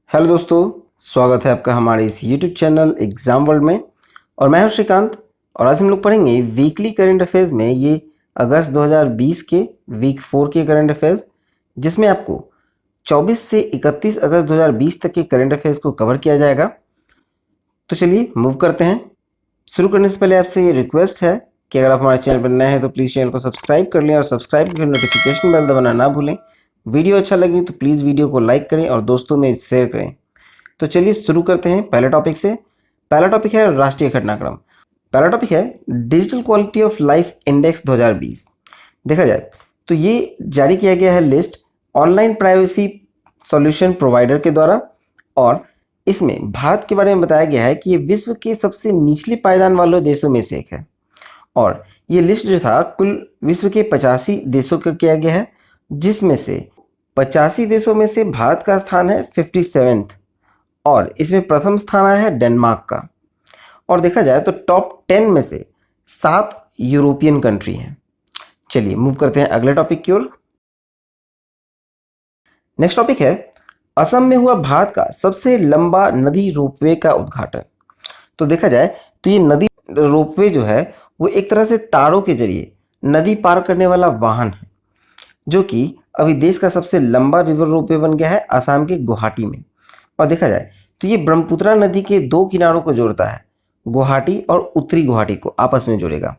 Hello दोस्तों, स्वागत है आपका हमारे इस यूट्यूब चैनल एग्जाम वर्ल्ड में। और मैं हूं श्रीकांत। और आज हम लोग पढ़ेंगे वीकली करंट अफेयर्स में ये अगस्त 2020 के वीक 4 के करंट अफेयर्स, जिसमें आपको 24 से 31 अगस्त 2020 तक के करंट अफेयर्स को कवर किया जाएगा। तो चलिए मूव करते हैं। शुरू करने से पहले आपसे ये रिक्वेस्ट है कि अगर आप हमारे चैनल पर नए हैं तो प्लीज़ चैनल को सब्सक्राइब कर लें और सब्सक्राइब करके नोटिफिकेशन बेल दबाना ना भूलें। वीडियो अच्छा लगे तो प्लीज़ वीडियो को लाइक करें और दोस्तों में शेयर करें। तो चलिए शुरू करते हैं पहले टॉपिक से। पहला टॉपिक है राष्ट्रीय घटनाक्रम। पहला टॉपिक है digital quality of life index 2020। देखा जाए तो ये जारी किया गया है list online privacy solution provider के द्वारा, और इसमें भारत के बारे में बताया गया है कि ये विश्व के सबसे निचले पायदान वाले देशों में से एक है। और ये लिस्ट जो था कुल विश्व के 85 देशों का किया गया है, जिसमें से 85 देशों में से भारत का स्थान है 57th, और इसमें प्रथम स्थान आया है डेनमार्क का। और देखा जाए तो टॉप 10 में से 7 यूरोपियन कंट्री हैं। चलिए मूव करते हैं अगले टॉपिक की ओर। नेक्स्ट टॉपिक है असम में हुआ भारत का सबसे लंबा नदी रोपवे का उद्घाटन। तो देखा जाए तो ये नदी रोपवे जो है वो एक तरह से तारों के जरिए नदी पार करने वाला वाहन है, जो कि अभी देश का सबसे लंबा रिवर रोपवे बन गया है असम के गुवाहाटी में। और देखा जाए तो ये ब्रह्मपुत्रा नदी के दो किनारों को जोड़ता है, गुवाहाटी और उत्तरी गुवाहाटी को आपस में जोड़ेगा।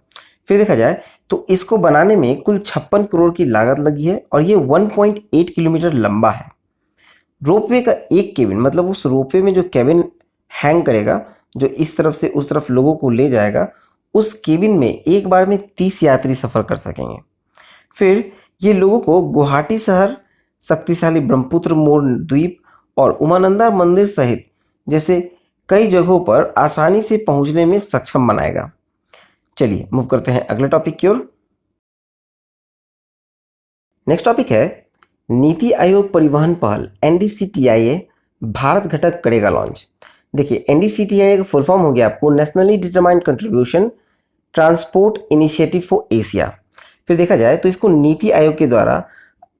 फिर देखा जाए तो इसको बनाने में कुल 56 करोड़ की लागत लगी है, और ये 1.8 किलोमीटर लंबा है। रोपवे का एक केबिन, मतलब उस रोपवे में जो केबिन हैंग करेगा, जो इस तरफ से उस तरफ लोगों को ले जाएगा, उस केबिन में एक बार में 30 यात्री सफर कर सकेंगे। फिर ये लोगों को गुवाहाटी शहर, शक्तिशाली ब्रह्मपुत्र मोड़ द्वीप और उमानंदा मंदिर सहित जैसे कई जगहों पर आसानी से पहुंचने में सक्षम बनाएगा। चलिए मूव करते हैं अगले टॉपिक की ओर। नेक्स्ट टॉपिक है नीति आयोग परिवहन पहल NDCTIA भारत घटक करेगा लॉन्च। देखिए NDCTIA का फुल फॉर्म हो गया आपको nationally determined contribution transport initiative for Asia. फिर देखा जाए तो इसको नीति आयोग के द्वारा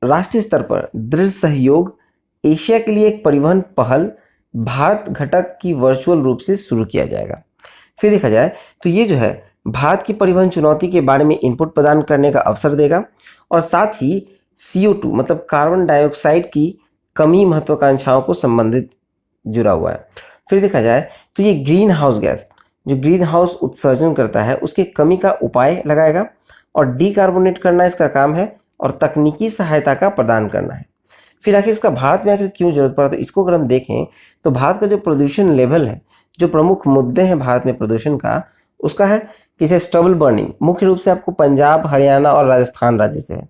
राष्ट्रीय स्तर पर दृढ़ सहयोग एशिया के लिए एक परिवहन पहल भारत घटक की वर्चुअल रूप से शुरू किया जाएगा। फिर देखा जाए तो ये जो है भारत की परिवहन चुनौती के बारे में इनपुट प्रदान करने का अवसर देगा, और साथ ही CO2 मतलब कार्बन डाइऑक्साइड की कमी महत्वाकांक्षाओं को संबंधित जुड़ा हुआ है। फिर देखा जाए तो ये ग्रीन हाउस गैस जो ग्रीन हाउस उत्सर्जन करता है उसके कमी का उपाय लगाएगा, और डीकार्बोनेट करना इसका काम है, और तकनीकी सहायता का प्रदान करना है। फिर आखिर इसका भारत में आखिर क्यों जरूरत पड़ा, तो इसको अगर हम देखें तो भारत का जो प्रदूषण लेवल है, जो प्रमुख मुद्दे हैं भारत में प्रदूषण का, उसका है कि जैसे स्टबल बर्निंग मुख्य रूप से आपको पंजाब, हरियाणा और राजस्थान राज्य से है।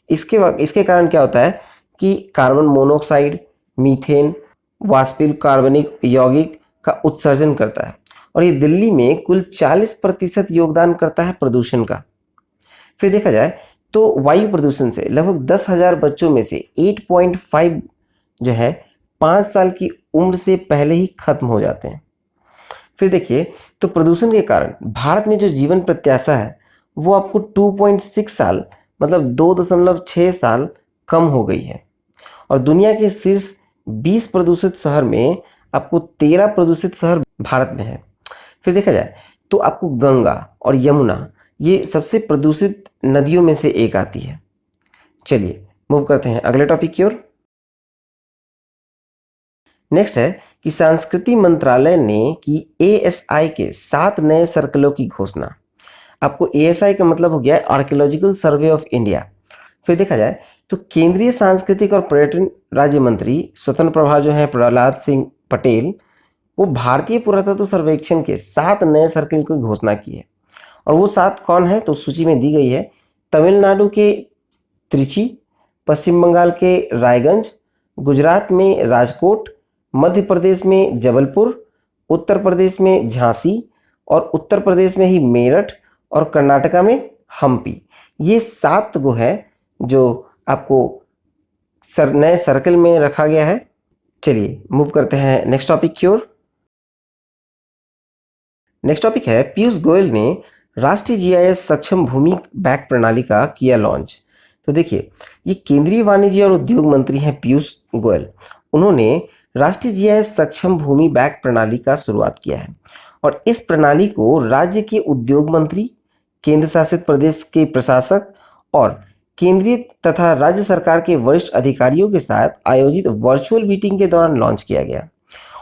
इसके कारण क्या होता है कि कार्बन मोनोऑक्साइड, मीथेन, वाष्पिल कार्बनिक यौगिक का उत्सर्जन करता है, और ये दिल्ली में कुल 40% योगदान करता है प्रदूषण का। फिर देखा जाए तो वायु प्रदूषण से लगभग 10,000 बच्चों में से 8.5 जो है 5 साल की उम्र से पहले ही खत्म हो जाते हैं। फिर देखिए तो प्रदूषण के कारण भारत में जो जीवन प्रत्याशा है वो आपको 2.6 साल मतलब 2.6 साल कम हो गई है, और दुनिया के शीर्ष 20 प्रदूषित शहर में आपको 13 प्रदूषित शहर भारत में है। फिर देखा जाए तो आपको गंगा और यमुना ये सबसे प्रदूषित नदियों में से एक आती है। चलिए मूव करते हैं अगले टॉपिक की ओर। नेक्स्ट है कि संस्कृति मंत्रालय ने की ASI के 7 नए सर्कलों की घोषणा। आपको ASI का मतलब हो गया आर्कियोलॉजिकल सर्वे ऑफ इंडिया। फिर देखा जाए तो केंद्रीय सांस्कृतिक और पर्यटन राज्य मंत्री स्वतंत्र प्रभार जो है प्रहलाद सिंह पटेल, वो भारतीय पुरातत्व सर्वेक्षण के 7 नए सर्कल की घोषणा की है। और वो 7 कौन है तो सूची में दी गई है तमिलनाडु के त्रिची, पश्चिम बंगाल के रायगंज, गुजरात में राजकोट, मध्य प्रदेश में जबलपुर, उत्तर प्रदेश में झांसी, और उत्तर प्रदेश में ही मेरठ, और कर्नाटका में हम्पी। ये 7 गो है जो आपको नए सर्कल में रखा गया है। चलिए मूव करते हैं नेक्स्ट टॉपिक की ओर। नेक्स्ट टॉपिक है पीयूष गोयल ने राष्ट्रीय GIS सक्षम भूमि बैक प्रणाली का किया लॉन्च। तो देखिए ये केंद्रीय वाणिज्य और उद्योग मंत्री हैं पीयूष गोयल। उन्होंने राष्ट्रीय जीआईएस सक्षम भूमि बैंक प्रणाली का शुरुआत किया है और इस प्रणाली को राज्य के उद्योग मंत्री, केंद्र शासित प्रदेश के प्रशासक और केंद्रीय तथा राज्य सरकार के वरिष्ठ अधिकारियों के साथ आयोजित वर्चुअल मीटिंग के दौरान लॉन्च किया गया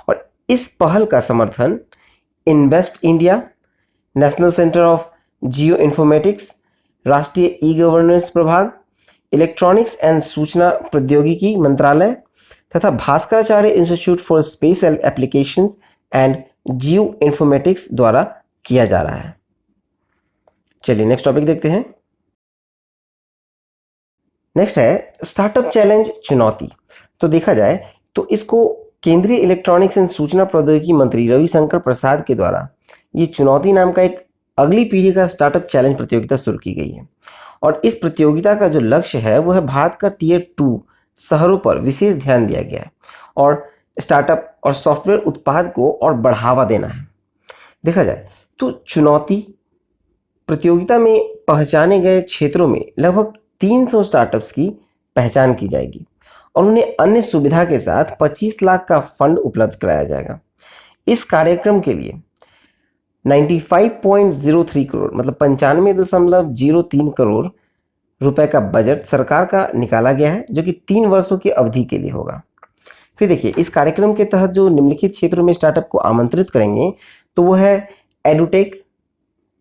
और इस पहल का समर्थन invest India, national centre of geo informatics, राष्ट्रीय ई गवर्नेंस प्रभाग, इलेक्ट्रॉनिक्स एंड सूचना प्रौद्योगिकी मंत्रालय तथा Bhaskaracharya institute for space applications and geo informatics द्वारा किया जा रहा है। चलिए नेक्स्ट टॉपिक देखते हैं। नेक्स्ट है स्टार्टअप चैलेंज चुनौती। तो देखा जाए तो इसको केंद्रीय इलेक्ट्रॉनिक्स एंड सूचना प्रौद्योगिकी मंत्री रविशंकर प्रसाद के द्वारा ये चुनौती नाम का एक अगली पीढ़ी का स्टार्टअप चैलेंज प्रतियोगिता शुरू की गई है और इस प्रतियोगिता का जो लक्ष्य है वो है भारत का टियर 2 शहरों पर विशेष ध्यान दिया गया है और स्टार्टअप और सॉफ्टवेयर उत्पाद को और बढ़ावा देना है। देखा जाए तो चुनौती प्रतियोगिता में पहचाने गए क्षेत्रों में लगभग 300 स्टार्टअप्स की पहचान की जाएगी और उन्हें अन्य सुविधा के साथ 25 लाख का फंड उपलब्ध कराया जाएगा। इस कार्यक्रम के लिए 95.03 करोड़ मतलब 95.03 करोड़ रुपए का बजट सरकार का निकाला गया है जो कि 3 वर्षों की अवधि के लिए होगा। फिर देखिए इस कार्यक्रम के तहत जो निम्नलिखित क्षेत्रों में स्टार्टअप को आमंत्रित करेंगे तो वो है एडुटेक,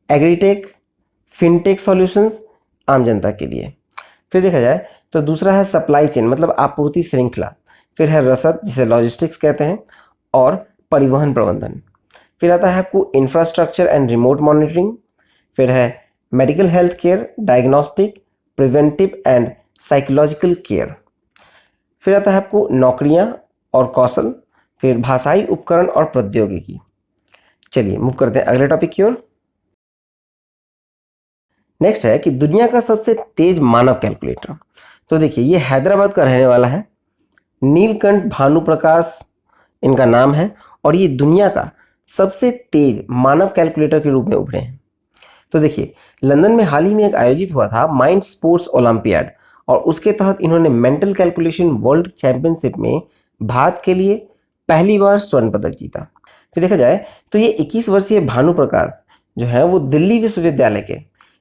एग्रीटेक, फिनटेक सॉल्यूशंस आम जनता के लिए। फिर देखा जाए तो दूसरा है सप्लाई चेन मतलब आपूर्ति श्रृंखला, फिर है रसद जिसे लॉजिस्टिक्स कहते हैं और परिवहन प्रबंधन। फिर आता है आपको इंफ्रास्ट्रक्चर एंड रिमोट मॉनिटरिंग, फिर है medical health care, diagnostic, preventive and psychological care. फिर आता है आपको नौकरियां और कौशल, फिर भाषाई उपकरण और प्रौद्योगिकी। चलिए मूव करते हैं अगले टॉपिक की ओर। नेक्स्ट है कि दुनिया का सबसे तेज मानव कैलकुलेटर। तो देखिए ये हैदराबाद का रहने वाला है, नीलकंठ भानुप्रकाश इनका नाम है और ये दुनिया का सबसे तेज मानव कैलकुलेटर के रूप में उभरे हैं। तो देखिए लंदन में हाल ही में एक आयोजित हुआ था माइंड स्पोर्ट्स ओलंपियाड और उसके तहत इन्होंने मेंटल कैलकुलेशन वर्ल्ड चैंपियनशिप में भारत के लिए पहली बार स्वर्ण पदक जीता। फिर देखा जाए तो ये 21 वर्षीय भानुप्रकाश जो है वो दिल्ली विश्वविद्यालय के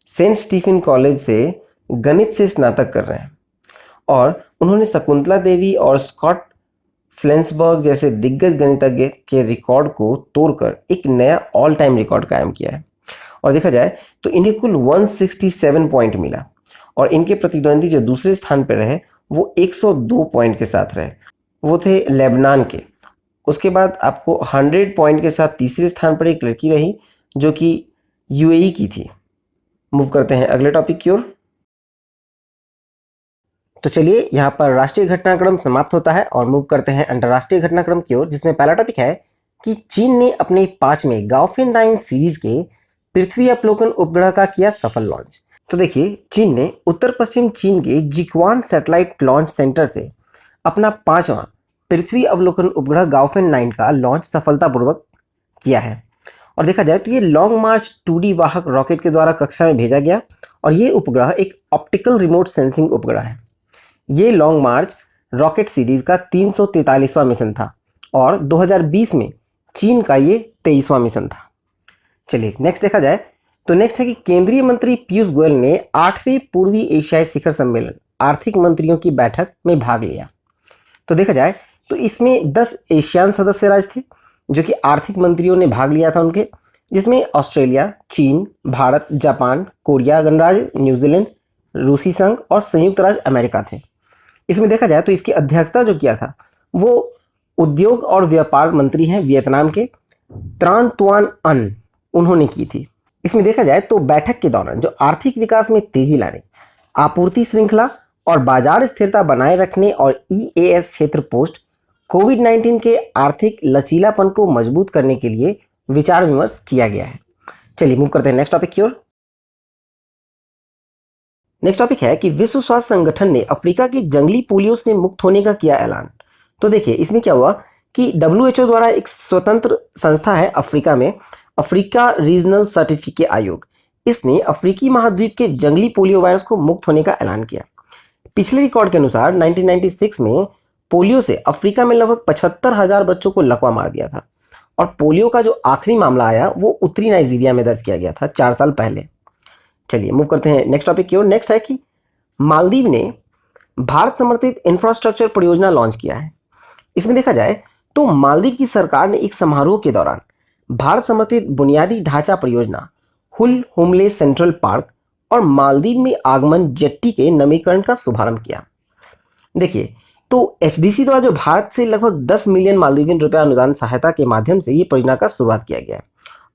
सेंट स्टीफन कॉलेज से गणित से स्नातक कर रहे हैं और उन्होंने शकुंतला देवी और स्कॉट फ्लेंसबर्ग जैसे दिग्गज गणितज्ञ के रिकॉर्ड को तोड़कर एक नया ऑल टाइम रिकॉर्ड कायम किया है। और देखा जाए तो इन्हें कुल 167 पॉइंट मिला और इनके प्रतिद्वंदी जो दूसरे स्थान पर रहे वो 102 पॉइंट के साथ रहे, वो थे लेबनान के। उसके बाद आपको 100 पॉइंट के साथ तीसरे स्थान पर एक लड़की रही जो कि यूएई की थी। मूव करते हैं अगले टॉपिक की ओर। तो चलिए यहाँ पर राष्ट्रीय घटनाक्रम समाप्त होता है और मूव करते हैं अंतर्राष्ट्रीय घटनाक्रम की ओर, जिसमें पहला टॉपिक है कि चीन ने अपने 5वें गाओफिन 9 सीरीज के पृथ्वी अवलोकन उपग्रह का किया सफल लॉन्च। तो देखिए चीन ने उत्तर पश्चिम चीन के जिक्वान सैटेलाइट लॉन्च सेंटर से अपना 5वां पृथ्वी अवलोकन उपग्रह गाओफिन 9 का लॉन्च सफलतापूर्वक किया है। और देखा जाए तो ये लॉन्ग मार्च 2D वाहक रॉकेट के द्वारा कक्षा में भेजा गया और ये उपग्रह एक ऑप्टिकल रिमोट सेंसिंग उपग्रह है। ये लॉन्ग मार्च रॉकेट सीरीज का 343वां मिशन था और 2020 में चीन का ये 23वां मिशन था। चलिए नेक्स्ट देखा जाए तो नेक्स्ट है कि केंद्रीय मंत्री पीयूष गोयल ने 8वें पूर्वी एशियाई शिखर सम्मेलन आर्थिक मंत्रियों की बैठक में भाग लिया। तो देखा जाए तो इसमें 10 एशियान सदस्य राज्य थे जो कि आर्थिक मंत्रियों ने भाग लिया था उनके, जिसमें ऑस्ट्रेलिया, चीन, भारत, जापान, कोरिया गणराज्य, न्यूजीलैंड, रूसी संघ और संयुक्त राज्य अमेरिका थे। इसमें देखा जाए तो इसकी अध्यक्षता जो किया था वो उद्योग और व्यापार मंत्री हैं वियतनाम के त्रान तुआन अन, उन्होंने की थी। इसमें देखा जाए तो बैठक के दौरान जो आर्थिक विकास में तेजी लाने, आपूर्ति श्रृंखला और बाजार स्थिरता बनाए रखने और EAS क्षेत्र पोस्ट कोविड-19 के आर्थिक लचीलापन को मजबूत करने के लिए विचार विमर्श किया गया है। चलिए मूव करते हैं नेक्स्ट टॉपिक की ओर। नेक्स्ट टॉपिक है कि विश्व स्वास्थ्य संगठन ने अफ्रीका की जंगली पोलियो से मुक्त होने का किया ऐलान। तो देखिए इसमें क्या हुआ कि WHO द्वारा एक स्वतंत्र संस्था है अफ्रीका में, अफ्रीका रीजनल सर्टिफिकेट आयोग, इसने अफ्रीकी महाद्वीप के जंगली पोलियो वायरस को मुक्त होने का ऐलान किया। पिछले रिकॉर्ड के अनुसार 1996 में पोलियो से अफ्रीका में लगभग 75,000 बच्चों को लकवा मार दिया था। और पोलियो का जो आखिरी मामला आया वो उत्तरी नाइजीरिया में दर्ज किया गया था 4 साल पहले। चलिए मूव करते हैं नेक्स्ट टॉपिक की ओर। नेक्स्ट है कि मालदीव ने भारत समर्थित इंफ्रास्ट्रक्चर परियोजना लॉन्च किया है। इसमें देखा जाए तो मालदीव की सरकार ने एक समारोह के दौरान भारत समर्थित बुनियादी ढांचा परियोजना हुल हुमले सेंट्रल पार्क और मालदीव में आगमन जेट्टी के नवीकरण का शुभारंभ किया। देखिए, तो एचडीसी द्वारा जो भारत से लगभग 10 मिलियन मालदीवियन रुपया अनुदान सहायता के माध्यम से ये परियोजना का शुरुआत किया गया है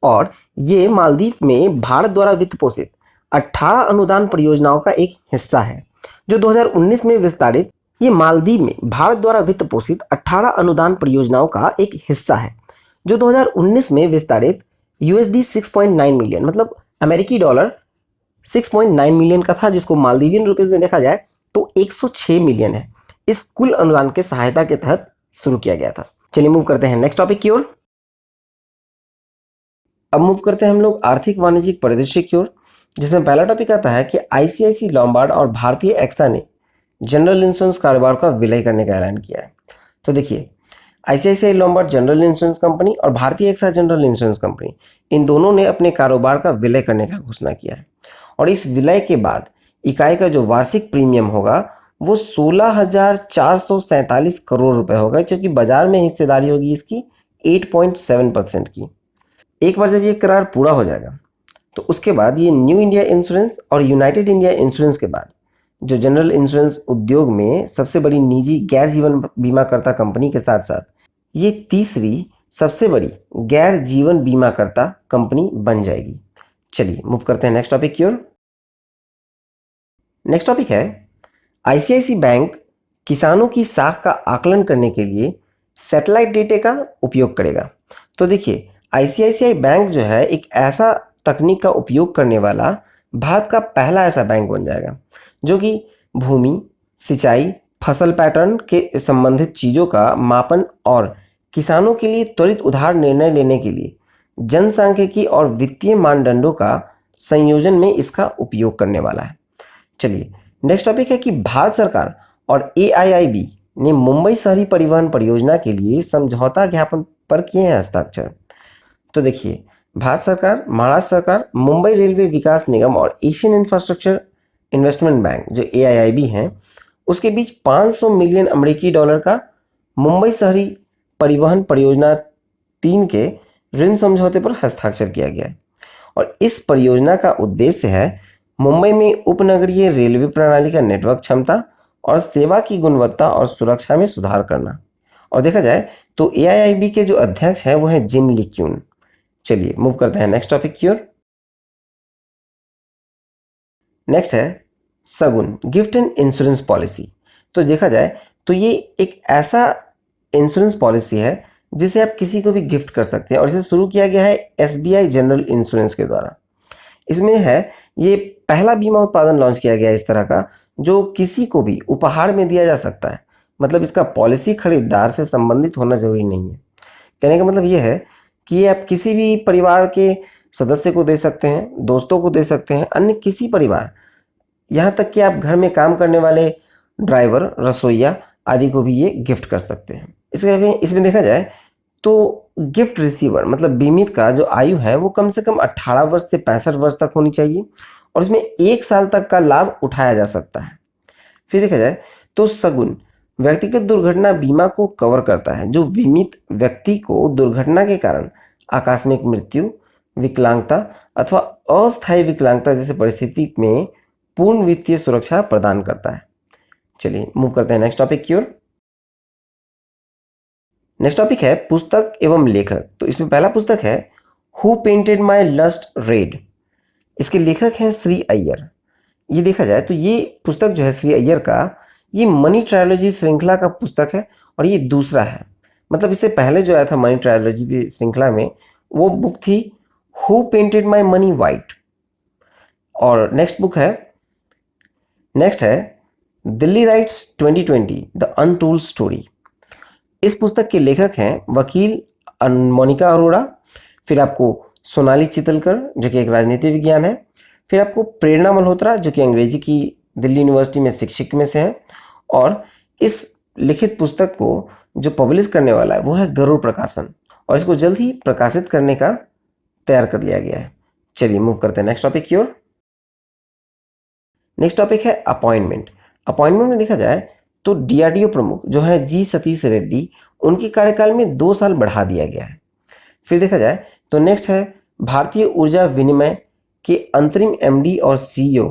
और ये मालदीव में भारत द्वारा वित्त पोषित 18 अनुदान परियोजनाओं का एक हिस्सा है जो 2019 में विस्तारित ये मालदीव में भारत द्वारा वित्त पोषित 18 अनुदान परियोजनाओं का एक हिस्सा है जो 2019 में विस्तारित यूएसडी 6.9 मिलियन मतलब अमेरिकी डॉलर 6.9 मिलियन का था, जिसको मालदीवियन रुपीस में देखा जाए तो 106 मिलियन है। इस कुल अनुदान के सहायता के तहत शुरू किया गया था। चलिए मूव करते हैं नेक्स्ट टॉपिक की ओर। अब मूव करते हैं हम लोग आर्थिक वाणिज्यिक परिदृश्य की ओर, जिसमें पहला टॉपिक आता है कि आईसीआईसी लॉम्बार्ड और भारतीय एक्सा ने जनरल इंश्योरेंस कारोबार का विलय करने का ऐलान किया है। तो देखिए, ICICI Lombard general insurance company और भारतीय एक्सा जनरल इंश्योरेंस कंपनी, इन दोनों ने अपने कारोबार का विलय करने का घोषणा किया है और इस विलय के बाद इकाई का जो वार्षिक प्रीमियम होगा वो 16,447 करोड़ रुपए होगा, क्योंकि बाजार में हिस्सेदारी होगी इसकी 8.7% की। एक बार जब ये करार पूरा हो जाएगा तो उसके बाद ये न्यू इंडिया इंश्योरेंस और यूनाइटेड इंडिया इंश्योरेंस के बाद जो जनरल इंश्योरेंस उद्योग में सबसे बड़ी निजी गैर जीवन बीमाकर्ता कंपनी के साथ साथ ये तीसरी सबसे बड़ी गैर जीवन बीमाकर्ता कंपनी बन जाएगी। चलिए मूव करते हैं नेक्स्ट टॉपिक की ओर। नेक्स्ट टॉपिक है आईसीआईसी बैंक किसानों की साख का आकलन करने के लिए सैटेलाइट डेटा का उपयोग करेगा। तो देखिए, आईसीआईसीआई बैंक जो है एक ऐसा तकनीक का उपयोग करने वाला भारत का पहला ऐसा बैंक बन जाएगा जो कि भूमि, सिंचाई, फसल पैटर्न के संबंधित चीज़ों का मापन और किसानों के लिए त्वरित उधार निर्णय लेने के लिए जनसांख्यिकी और वित्तीय मानदंडों का संयोजन में इसका उपयोग करने वाला है। चलिए नेक्स्ट टॉपिक है कि भारत सरकार और एआईआईबी ने मुंबई शहरी परिवहन परियोजना के लिए समझौता ज्ञापन पर किए हैं हस्ताक्षर। तो देखिए, भारत सरकार, महाराष्ट्र सरकार, मुंबई रेलवे विकास निगम और एशियन इंफ्रास्ट्रक्चर इन्वेस्टमेंट बैंक जो एआईआईबी हैं उसके बीच 500 मिलियन अमेरिकी डॉलर का मुंबई शहरी परिवहन परियोजना 3 के ऋण समझौते पर हस्ताक्षर किया गया है और इस परियोजना का उद्देश्य है मुंबई में उपनगरीय रेलवे प्रणाली का नेटवर्क क्षमता और सेवा की गुणवत्ता और सुरक्षा में सुधार करना। और देखा जाए तो एआईआईबी के जो अध्यक्ष हैं वो हैं जिम ली क्यून। चलिए मूव करते हैं नेक्स्ट टॉपिक की ओर। नेक्स्ट है सगुन गिफ्ट एंड इंश्योरेंस पॉलिसी। तो देखा जाए तो ये एक ऐसा इंश्योरेंस पॉलिसी है जिसे आप किसी को भी गिफ्ट कर सकते हैं और इसे शुरू किया गया है एसबीआई जनरल इंश्योरेंस के द्वारा। इसमें है ये पहला बीमा उत्पादन लॉन्च किया गया है इस तरह का जो किसी को भी उपहार में दिया जा सकता है। मतलब इसका पॉलिसी खरीदार से संबंधित होना जरूरी नहीं है। कहने का मतलब ये है कि ये आप किसी भी परिवार के सदस्य को दे सकते हैं, दोस्तों को दे सकते हैं, अन्य किसी परिवार, यहाँ तक कि आप घर में काम करने वाले ड्राइवर, रसोइया आदि को भी ये गिफ्ट कर सकते हैं। इसमें देखा जाए तो गिफ्ट रिसीवर मतलब बीमित का जो आयु है वो कम से कम 18 वर्ष से 65 वर्ष तक होनी चाहिए और इसमें 1 साल तक का लाभ उठाया जा सकता है। फिर देखा जाए तो सगुन व्यक्तिगत दुर्घटना बीमा को कवर करता है जो बीमित व्यक्ति को दुर्घटना के कारण आकस्मिक मृत्यु, विकलांगता अथवा अस्थायी विकलांगता जैसे परिस्थिति में पूर्ण वित्तीय सुरक्षा प्रदान करता है। चलिए मूव करते हैं नेक्स्ट टॉपिक की ओर। नेक्स्ट टॉपिक है पुस्तक एवं लेखक। तो इसमें पहला पुस्तक है who painted my lust red. इसके लेखक हैं श्री अय्यर। ये देखा जाए तो ये पुस्तक जो है श्री अय्यर का ये मनी ट्रायोलॉजी श्रृंखला का पुस्तक है और ये दूसरा है। मतलब इससे पहले जो आया था मनी ट्रायोलॉजी श्रृंखला में वो बुक थी who painted my money white. और नेक्स्ट है Delhi rights 2020 the untold story. इस पुस्तक के लेखक हैं वकील मोनिका अरोड़ा। फिर आपको सोनाली चितलकर जो कि एक राजनीति विज्ञान है। फिर आपको प्रेरणा मल्होत्रा जो कि अंग्रेजी की दिल्ली यूनिवर्सिटी में शिक्षक में से हैं। और इस लिखित पुस्तक को जो पब्लिश करने वाला है वो है गरुड़ प्रकाशन, और इसको जल्द ही प्रकाशित करने का तैयार कर लिया गया है। चलिए मूव करते हैं नेक्स्ट टॉपिक की ओर। नेक्स्ट टॉपिक है अपॉइंटमेंट। अपॉइंटमेंट में देखा जाए तो डीआरडीओ प्रमुख जो है जी सतीश रेड्डी, उनके कार्यकाल में 2 साल बढ़ा दिया गया है। फिर देखा जाए तो नेक्स्ट है भारतीय ऊर्जा विनिमय के अंतरिम एमडी और सीईओ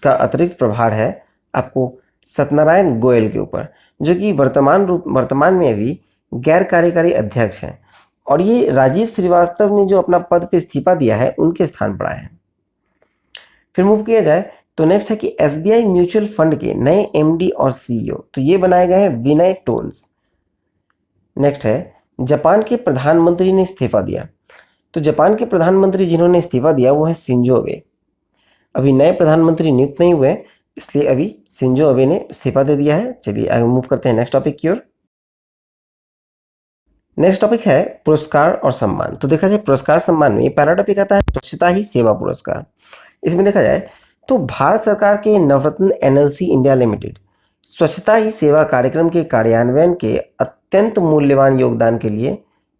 का अतिरिक्त प्रभार है आपको सत्यनारायण गोयल के ऊपर, जो कि वर्तमान में भी गैर कार्यकारी अध्यक्ष हैं, और ये राजीव श्रीवास्तव ने जो अपना पद पे इस्तीफा दिया है उनके स्थान पर आए हैं। फिर मूव किया जाए तो नेक्स्ट है कि एसबीआई म्यूचुअल फंड के नए एमडी और सीईओ, तो ये बनाए गए हैं विनय टोन्स। नेक्स्ट है जापान के प्रधानमंत्री ने इस्तीफा दिया, तो जापान के प्रधानमंत्री जिन्होंने इस्तीफा दिया वो है शिंजो अबे। अभी नए प्रधानमंत्री नियुक्त नहीं हुए, इसलिए अभी शिंजो अबे ने इस्तीफा दे दिया है। चलिए आगे मूव करते हैं नेक्स्ट टॉपिक की ओर। नेक्स्ट टॉपिक है पुरस्कार और सम्मान। तो देखा जाए पुरस्कार सम्मान में पहला टॉपिक आता है स्वच्छता ही सेवा पुरस्कार। इसमें देखा जाए तो भारत सरकार के नवरत्न एनएलसी इंडिया लिमिटेड स्वच्छता ही सेवा कार्यक्रम के कार्यान्वयन के अत्यंत मूल्यवान योगदान के लिए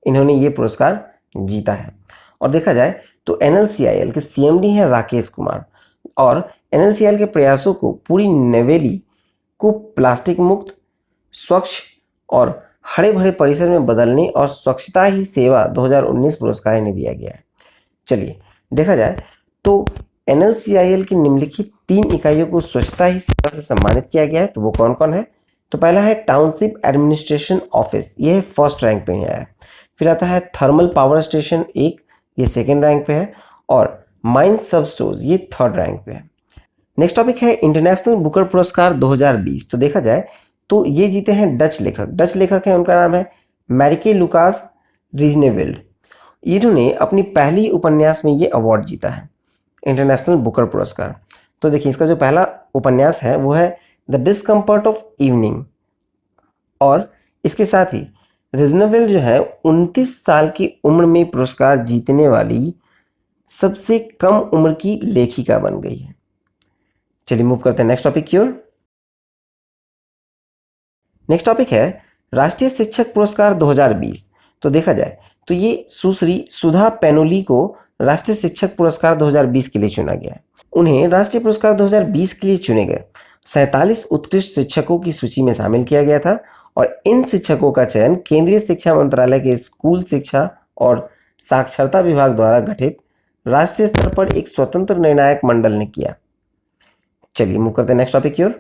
इन्होंने ये पुरस्कार जीता है। और देखा जाए तो एनएलसीआईएल के सीएमडी हैं राकेश कुमार, और एनएलसीआईएल के प्रयासों को पूरी नवेली को प्लास्टिक मुक्त, स्वच्छ और हरे भरे परिसर में बदलने और स्वच्छता ही सेवा 2019 पुरस्कार इन्हें दिया गया है। चलिए देखा जाए तो एनएलसीआईएल की निम्नलिखित 3 इकाइयों को स्वच्छता ही सेवा से सम्मानित किया गया है, तो वो कौन कौन है? तो पहला है टाउनशिप एडमिनिस्ट्रेशन ऑफिस, ये है फर्स्ट रैंक पे है। फिर आता है थर्मल पावर स्टेशन 1, ये सेकेंड रैंक पे है, और माइन सब स्टोर्स ये थर्ड रैंक पे है। नेक्स्ट टॉपिक है इंटरनेशनल बुकर पुरस्कार 2020। तो देखा जाए तो ये जीते हैं डच लेखक हैं, उनका नाम है मैरिके लुकास रीजनेवेल्ड। इन्होंने अपनी पहली उपन्यास में ये अवार्ड जीता है इंटरनेशनल बुकर पुरस्कार। तो देखिए इसका जो पहला उपन्यास है वो है द डिस्कम्फर्ट ऑफ इवनिंग, और इसके साथ ही रीजनेवेल्ड जो है 29 साल की उम्र में पुरस्कार जीतने वाली सबसे कम उम्र की लेखिका बन गई है। चलिए मूव करते हैं नेक्स्ट टॉपिक की ओर। नेक्स्ट टॉपिक है राष्ट्रीय शिक्षक पुरस्कार 2020। तो देखा जाए तो ये सुश्री सुधा पेनोली को राष्ट्रीय शिक्षक पुरस्कार 2020 के लिए चुना गया है। उन्हें राष्ट्रीय पुरस्कार 2020 के लिए चुने गए 47 उत्कृष्ट शिक्षकों की सूची में शामिल किया गया था, और इन शिक्षकों का चयन केंद्रीय शिक्षा मंत्रालय के स्कूल शिक्षा और साक्षरता विभाग द्वारा गठित राष्ट्रीय स्तर पर एक स्वतंत्र निर्णायक मंडल ने किया। चलिए मूव करते हैं नेक्स्ट टॉपिक की ओर।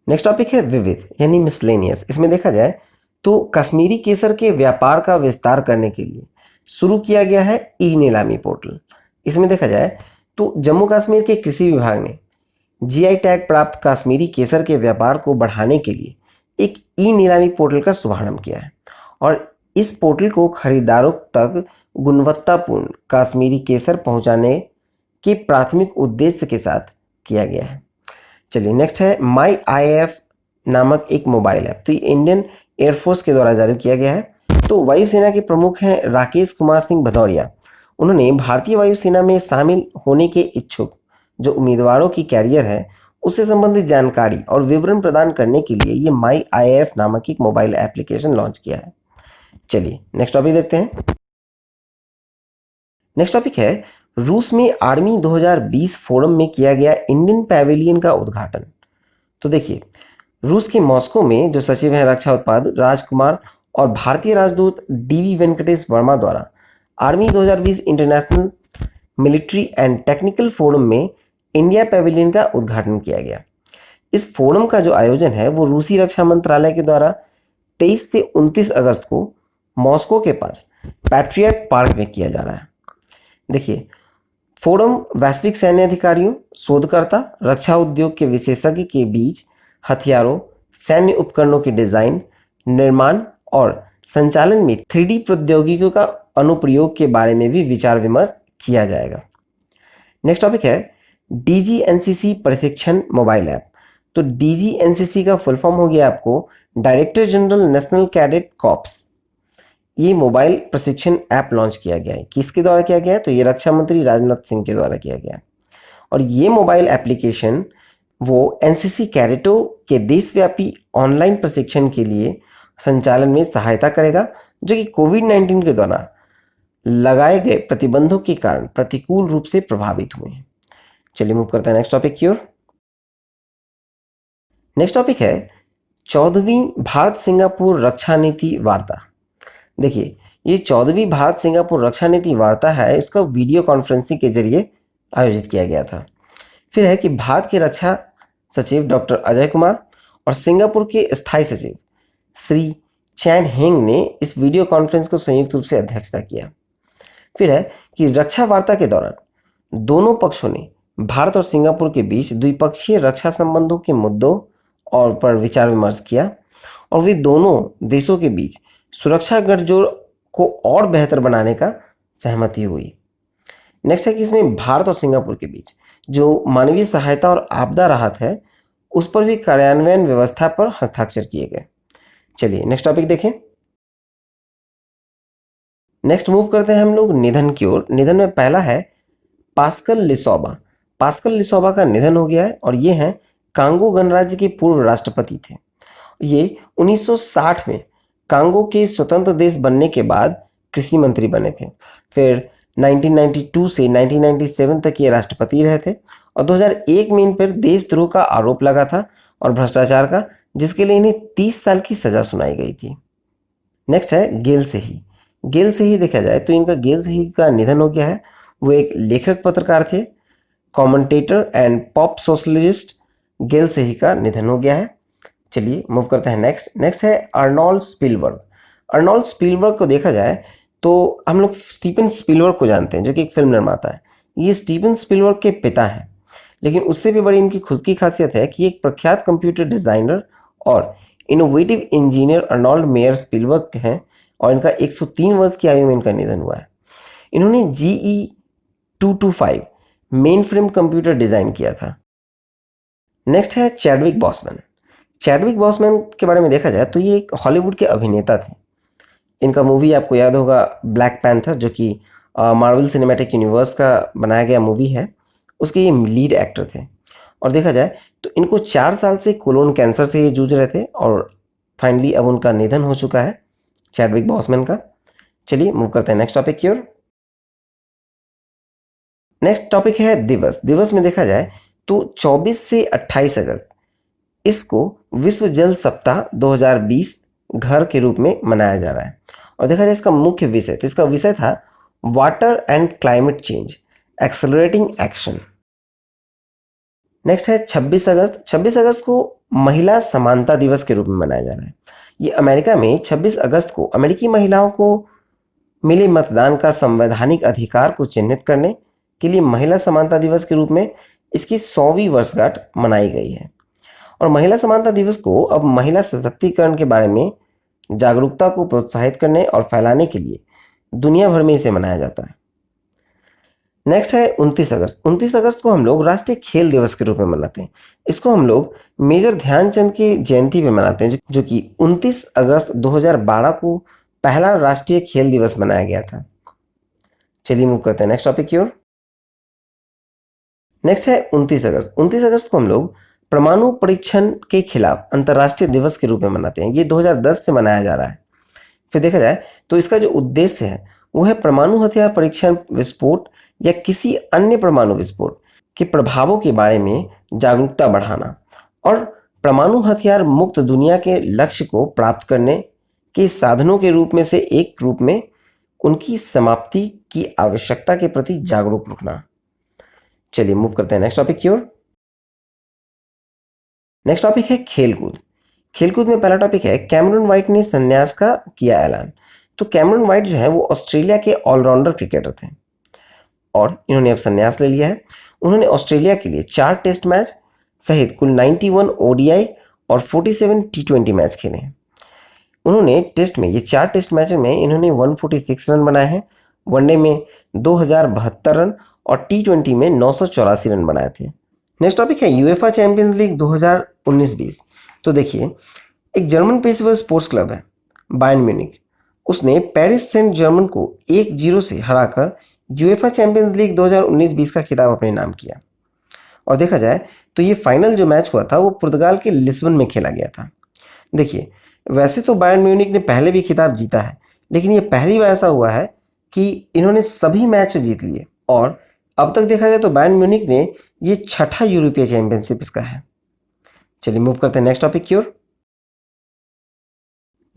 नेक्स्ट टॉपिक है विविध यानी मिसलेनियस। इसमें देखा जाए तो कश्मीरी केसर के व्यापार का विस्तार करने के लिए शुरू किया गया है ई नीलामी पोर्टल। इसमें देखा जाए तो जम्मू कश्मीर के कृषि विभाग ने जीआई टैग प्राप्त कश्मीरी केसर के व्यापार को बढ़ाने के लिए एक ई नीलामी पोर्टल का शुभारंभ किया है, और इस पोर्टल को खरीदारों तक गुणवत्तापूर्ण कश्मीरी केसर पहुंचाने के प्राथमिक उद्देश्य के साथ किया गया है। चलिए नेक्स्ट है माई IAF नामक एक मोबाइल ऐप। तो ये इंडियन एयरफोर्स के द्वारा जारी किया गया है। तो वायुसेना के प्रमुख हैं राकेश कुमार सिंह भदौरिया। उन्होंने भारतीय वायुसेना में शामिल होने के इच्छुक जो उम्मीदवारों की कैरियर है उससे संबंधित जानकारी और विवरण प्रदान करने के लिए ये माई IAF नामक एक मोबाइल एप्लीकेशन लॉन्च किया है। चलिए नेक्स्ट टॉपिक देखते हैं। नेक्स्ट टॉपिक है रूस में आर्मी 2020 फोरम में किया गया इंडियन पैवेलियन का उद्घाटन। तो देखिए रूस के मॉस्को में जो सचिव हैं रक्षा उत्पाद राजकुमार और भारतीय राजदूत DV वेंकटेश वर्मा द्वारा army 2020 international military and technical forum में इंडिया पैवेलियन का उद्घाटन किया गया। इस फोरम का जो आयोजन है वो रूसी रक्षा मंत्रालय के द्वारा 23 से 29 अगस्त को मॉस्को के पास पैट्रियट पार्क में किया जा रहा है। देखिए फोरम वैश्विक सैन्य अधिकारियों, शोधकर्ता, रक्षा उद्योग के विशेषज्ञ के बीच हथियारों, सैन्य उपकरणों के डिजाइन, निर्माण और संचालन में 3D प्रौद्योगिकियों का अनुप्रयोग के बारे में भी विचार विमर्श किया जाएगा। नेक्स्ट टॉपिक है DGNCC प्रशिक्षण मोबाइल ऐप। तो DGNCC का फुल फॉर्म हो गया आपको director general national cadet corps. ये मोबाइल प्रशिक्षण ऐप लॉन्च किया गया है। किसके द्वारा किया गया है? तो ये रक्षा मंत्री राजनाथ सिंह के द्वारा किया गया है। और ये मोबाइल एप्लीकेशन वो एनसीसी कैडेटों के देशव्यापी ऑनलाइन प्रशिक्षण के लिए संचालन में सहायता करेगा, जो कि कोविड-19 के दौरान लगाए गए प्रतिबंधों के कारण प्रतिकूल रूप से प्रभावित हुए हैं। चलिए मूव करते हैं नेक्स्ट टॉपिक की ओर। नेक्स्ट टॉपिक है 14वीं भारत सिंगापुर रक्षा नीति वार्ता। देखिए, ये 14वीं भारत सिंगापुर रक्षा नीति वार्ता है, इसका वीडियो कॉन्फ्रेंसिंग के जरिए आयोजित किया गया था। फिर है कि भारत के रक्षा सचिव डॉक्टर अजय कुमार और सिंगापुर के स्थायी सचिव श्री चैन हेंग ने इस वीडियो कॉन्फ्रेंस को संयुक्त रूप से अध्यक्षता किया। फिर है कि रक्षा वार्ता के दौरान दोनों पक्षों ने भारत और सिंगापुर के बीच द्विपक्षीय रक्षा संबंधों के मुद्दों और पर विचार विमर्श किया और वे दोनों देशों के बीच सुरक्षा गठजोड़ को और बेहतर बनाने का सहमति हुई। नेक्स्ट है कि इसमें भारत और सिंगापुर के बीच जो मानवीय सहायता और आपदा राहत है, उस पर भी कार्यान्वयन व्यवस्था पर हस्ताक्षर किए गए। चलिए नेक्स्ट टॉपिक देखें। नेक्स्ट मूव करते हैं हम लोग निधन की ओर। निधन में पहला है पास्कल लिसोबा। पास्कल लिसोबा का निधन हो गया है और ये हैं कांगो गणराज्य के पूर्व राष्ट्रपति थे। ये 1960 में कांगो के स्वतंत्र देश बनने के बाद कृषि मंत्री बने थे। फिर 1992 से 1997 तक ये राष्ट्रपति रहे थे और 2001 में इन पर देशद्रोह का आरोप लगा था और भ्रष्टाचार का, जिसके लिए इन्हें 30 साल की सजा सुनाई गई थी। नेक्स्ट है गेल सेही। गेल सेही देखा जाए तो इनका गेल सेही का निधन हो गया है। वो एक लेखक पत्रकार थे, कमेंटेटर एंड पॉप सोशलिस्ट गेल सेही का निधन हो गया है। चलिए मूव करते हैं नेक्स्ट है अर्नोल्ड स्पिलबर्ग। अर्नोल्ड स्पिलबर्ग को देखा जाए तो हम लोग स्टीफन स्पिलबर्ग को जानते हैं, जो कि एक फिल्म निर्माता है। ये स्टीफन स्पिलबर्ग के पिता हैं, लेकिन उससे भी बड़ी इनकी खुद की खासियत है कि एक प्रख्यात कंप्यूटर डिजाइनर और innovative engineer Arnold mayor Spielberg हैं और इनका 103 वर्ष की आयु में इनका निधन हुआ है। इन्होंने GE225 main frame computer design किया था। नेक्स्ट है चैडविक बॉसमैन। चैडविक बॉसमैन के बारे में देखा जाए तो ये एक हॉलीवुड के अभिनेता थे। इनका मूवी आपको याद होगा ब्लैक पैंथर, जो कि मार्वल सिनेमैटिक यूनिवर्स का बनाया गया मूवी है, उसके ये लीड एक्टर थे। और देखा जाए तो इनको 4 साल से कोलोन कैंसर से ये जूझ रहे थे और फाइनली अब उनका निधन हो चुका है, चैडविक बॉसमैन का। चलिए मूव करते हैं नेक्स्ट टॉपिक की ओर। नेक्स्ट टॉपिक है दिवस। दिवस में देखा जाए तो 24 से 28 अगस्त इसको विश्व जल सप्ताह 2020 घर के रूप में मनाया जा रहा है। और देखा जाए इसका मुख्य विषय, तो इसका विषय था water and climate change accelerating action. Next है 26 अगस्त। 26 अगस्त को महिला समानता दिवस के रूप में मनाया जा रहा है। ये अमेरिका में 26 अगस्त को अमेरिकी महिलाओं को मिले मतदान का संवैधानिक अधिकार को चिन्हित करने के लिए महिला समानता दिवस के रूप में इसकी 100वीं वर्षगांठ मनाई गई है। और महिला समानता दिवस को अब महिला सशक्तिकरण के बारे में जागरूकता को प्रोत्साहित करने और फैलाने के लिए दुनिया भर में इसे मनाया जाता है। नेक्स्ट है 29 अगस्त। 29 अगस्त को हम लोग राष्ट्रीय खेल दिवस के रूप में मनाते हैं। इसको हम लोग मेजर ध्यानचंद की जयंती पे मनाते हैं, जो कि 29 अगस्त 2012 को पहला राष्ट्रीय खेल दिवस मनाया गया था। चलिए मूव करते हैं नेक्स्ट टॉपिक की ओर। नेक्स्ट है 29 अगस्त। 29 अगस्त को हम लोग परमाणु परीक्षण के खिलाफ अंतर्राष्ट्रीय दिवस के रूप में मनाते हैं। ये 2010 से मनाया जा रहा है। फिर देखा जाए तो इसका जो उद्देश्य है वो है परमाणु हथियार परीक्षण, विस्फोट या किसी अन्य परमाणु विस्फोट के प्रभावों के बारे में जागरूकता बढ़ाना और परमाणु हथियार मुक्त दुनिया के लक्ष्य को प्राप्त करने के साधनों के रूप में से एक रूप में उनकी समाप्ति की आवश्यकता के प्रति जागरूक रखना। चलिए मूव करते हैं नेक्स्ट टॉपिक की ओर। नेक्स्ट टॉपिक है खेलकूद। खेलकूद में पहला टॉपिक है कैमरून व्हाइट ने संन्यास का किया ऐलान। तो कैमरून व्हाइट जो है वो ऑस्ट्रेलिया के ऑलराउंडर क्रिकेटर थे और इन्होंने अब संन्यास ले लिया है। उन्होंने ऑस्ट्रेलिया के लिए 4 टेस्ट मैच सहित कुल 91 ODI और 47 T20 मैच खेले हैं। उन्होंने टेस्ट में, ये 4 टेस्ट मैचों में इन्होंने 146 रन बनाए हैं, वनडे में 2072 रन और T20 में 984 रन बनाए थे। नेक्स्ट टॉपिक है यूएफा चैंपियंस लीग 2019-20। तो देखिए, एक जर्मन पेशेवर स्पोर्ट्स क्लब है बायर्न म्यूनिख, उसने पेरिस सेंट जर्मन को 1-0 से हराकर यूएफा चैंपियंस लीग 2019-20 का खिताब अपने नाम किया। और देखा जाए तो ये फाइनल जो मैच हुआ था वो पुर्तगाल के लिस्बन में खेला गया था। देखिए, वैसे तो बायर्न म्यूनिख ने पहले भी खिताब जीता है, लेकिन ये पहली बार ऐसा हुआ है कि इन्होंने सभी मैच जीत लिए। और अब तक देखा जाए तो बायर्न म्यूनिख ने ये छठा यूरोपीय चैंपियनशिप इसका है। चलिए मूव करते हैं नेक्स्ट टॉपिक की ओर।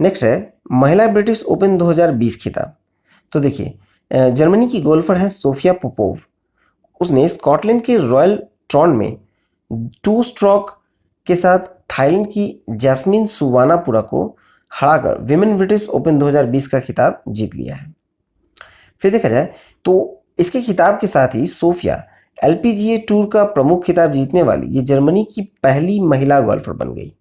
नेक्स्ट है महिला ब्रिटिश ओपन 2020 खिताब। तो देखिए, जर्मनी की गोल्फर है सोफिया पोपोव। उसने स्कॉटलैंड के रॉयल ट्रॉन में 2 स्ट्रोक के साथ थाईलैंड की जैस्मिन सुवानापुरा को हराकर विमेन ब्रिटिश ओपन 2020 का खिताब जीत लिया है। फिर देखा जाए तो इसके खिताब के साथ ही सोफिया एलपीजीए टूर का प्रमुख खिताब जीतने वाली ये जर्मनी की पहली महिला गोल्फर बन गई।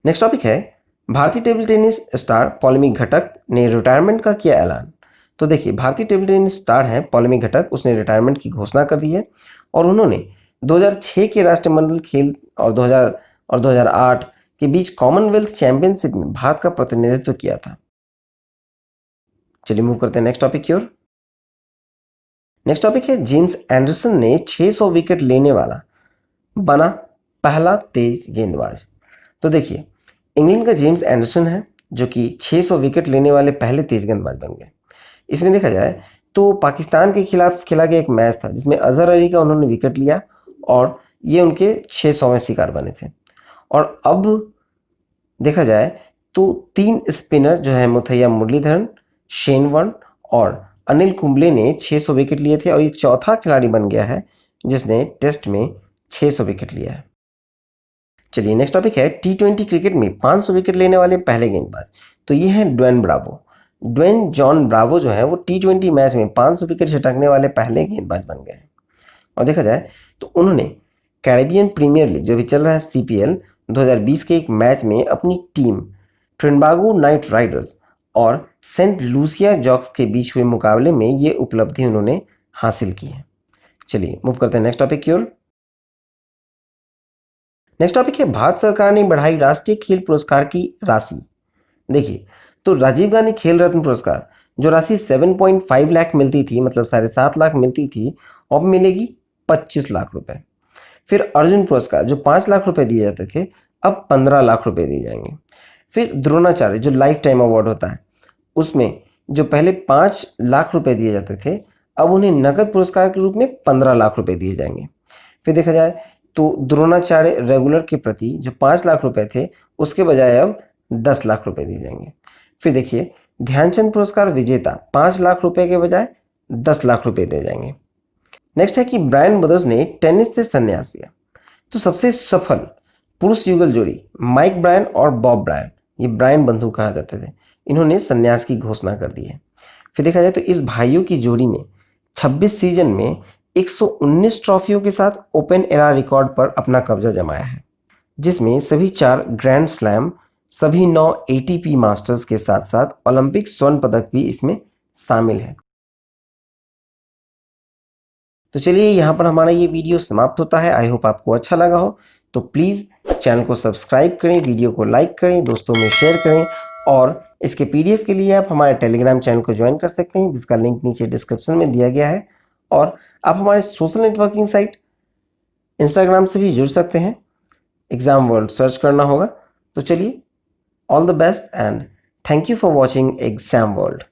नेक्स्ट टॉपिक है भारतीय टेबल टेनिस स्टार पौलमी घटक ने रिटायरमेंट का किया ऐलान। तो देखिए, भारतीय टेबल टेनिस स्टार हैं पौलमी घटक, उसने रिटायरमेंट की घोषणा कर दी है। और उन्होंने 2006 के राष्ट्रमंडल खेल और 2008 के बीच कॉमनवेल्थ चैंपियनशिप में भारत का प्रतिनिधित्व किया था। चलिए मूव करते हैं नेक्स्ट टॉपिक की ओर। नेक्स्ट टॉपिक है जेम्स एंडरसन ने 600 विकेट लेने वाला बना पहला तेज गेंदबाज। तो देखिए, इंग्लैंड का जेम्स एंडरसन है जो कि 600 विकेट लेने वाले पहले तेज गेंदबाज बन गए। इसमें देखा जाए तो पाकिस्तान के खिलाफ खेला गया एक मैच था जिसमें अजहर अली का उन्होंने विकेट लिया और ये उनके 600वें शिकार बने थे। और अब देखा जाए तो 3 स्पिनर जो है मुथैया मुरलीधरन, शेन वॉर्न और अनिल कुंबले ने 600 विकेट लिए थे और ये चौथा खिलाड़ी बन गया है जिसने टेस्ट में 600 विकेट लिया है। चलिए नेक्स्ट टॉपिक है T20 क्रिकेट में 500 विकेट लेने वाले पहले गेंदबाज। तो ये हैं Dwayne Bravo. Dwayne John Bravo जो है वो T20 मैच में 500 विकेट छिटकने वाले पहले गेंदबाज बन गए हैं। और देखा जाए तो उन्होंने कैरेबियन प्रीमियर लीग जो भी चल रहा है CPL 2020 के एक मैच में अपनी टीम ट्रिनबागो नाइट राइडर्स और सेंट लूसिया जॉक्स के बीच हुए मुकाबले में ये उपलब्धि उन्होंने हासिल की है। चलिए मूव करते हैं नेक्स्ट टॉपिक की ओर। नेक्स्ट टॉपिक है भारत सरकार ने बढ़ाई राष्ट्रीय खेल पुरस्कार की राशि। देखिए, तो राजीव गांधी खेल रत्न पुरस्कार जो राशि 7.5 लाख मिलती थी, मतलब 7.5 लाख मिलती थी, अब मिलेगी 25 लाख रुपए। फिर अर्जुन पुरस्कार जो 5 लाख रुपए दिए जाते थे, अब 15 लाख रुपए दिए जाएंगे। फिर द्रोणाचार्य जो लाइफ टाइम अवार्ड होता है, उसमें जो पहले 5 लाख रुपए दिए जाते थे, अब उन्हें नकद पुरस्कार के रूप में 15 लाख रुपए दिए जाएंगे। फिर देखा जाए तो द्रोणाचार्य रेगुलर के प्रति जो 5 लाख रुपए थे, उसके बजाय अब 10 लाख रुपए दिए जाएंगे। फिर देखिए, ध्यानचंद पुरस्कार विजेता 5 लाख रुपए के बजाय 10 लाख रुपए दिए जाएंगे। नेक्स्ट है कि ब्रायन ब्रदर्स ने टेनिस से संन्यास लिया। तो सबसे सफल पुरुष युगल जोड़ी माइक ब्रायन और बॉब ब्रायन, ये ब्रायन बंधु कहा जाते थे, इन्होंने संन्यास की घोषणा कर दी है। फिर देखा जाए तो इस भाइयों की जोड़ी ने 26 सीजन में 119 ट्रॉफियों के साथ ओपन एरा रिकॉर्ड पर अपना कब्जा जमाया है, जिसमें सभी 4 ग्रैंड स्लैम, सभी 9 ATP मास्टर्स के साथ साथ ओलंपिक स्वर्ण पदक भी इसमें शामिल है। तो चलिए यहाँ पर हमारा ये वीडियो समाप्त होता है। आई होप आपको अच्छा लगा हो। तो प्लीज़ चैनल को सब्सक्राइब करें, वीडियो को लाइक करें, दोस्तों में शेयर करें और इसके PDF के लिए आप हमारे टेलीग्राम चैनल को ज्वाइन कर सकते हैं जिसका लिंक नीचे डिस्क्रिप्शन में दिया गया है। और आप हमारे सोशल नेटवर्किंग साइट इंस्टाग्राम से भी जुड़ सकते हैं, एग्जाम वर्ल्ड सर्च करना होगा। तो चलिए, all the best and thank you for watching exam world.